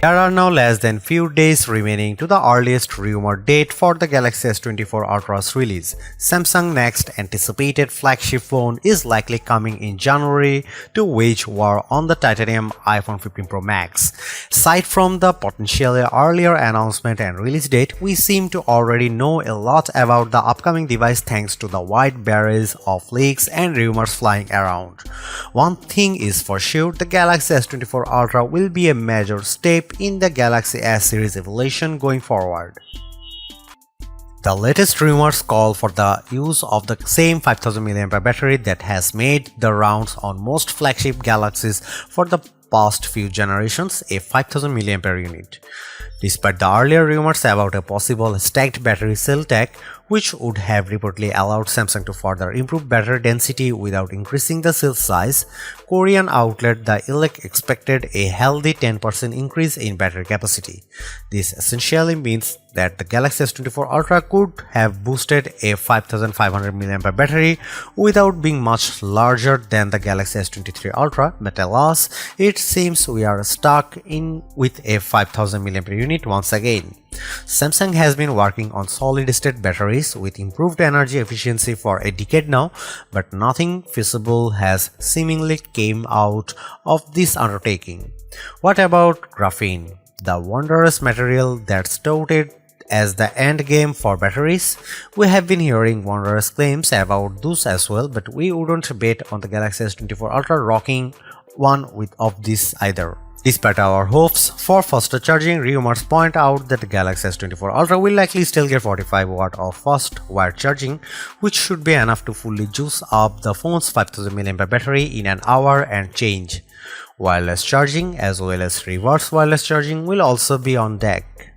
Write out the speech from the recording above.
There are now less than few days remaining to the earliest rumored date for the Galaxy S24 Ultra's release. Samsung's next anticipated flagship phone is likely coming in January to wage war on the titanium iPhone 15 Pro Max. Aside from the potentially earlier announcement and release date, we seem to already know a lot about the upcoming device thanks to the wide barrage of leaks and rumors flying around. One thing is for sure, the Galaxy S24 Ultra will be a major step in the Galaxy S series evolution going forward. The latest rumors call for the use of the same 5000 mAh battery that has made the rounds on most flagship Galaxies for the past few generations, a 5000 mAh unit. Despite the earlier rumors about a possible stacked battery cell tech, which would have reportedly allowed Samsung to further improve battery density without increasing the cell size, Korean outlet The Elec expected a healthy 10% increase in battery capacity. This essentially means that the Galaxy S24 Ultra could have boosted a 5500 mAh battery without being much larger than the Galaxy S23 Ultra, but alas, it seems we are stuck in with a 5000 mAh unit once again. Samsung has been working on solid-state batteries with improved energy efficiency for a decade now, but nothing feasible has seemingly came out of this undertaking. What about graphene, the wondrous material that's touted as the end game for batteries? We have been hearing wondrous claims about those as well, but we wouldn't bet on the Galaxy S24 Ultra rocking one of these either. Despite our hopes for faster charging, rumors point out that the Galaxy S24 Ultra will likely still get 45 watts of fast wired charging, which should be enough to fully juice up the phone's 5000 mAh battery in an hour and change. Wireless charging as well as reverse wireless charging will also be on deck.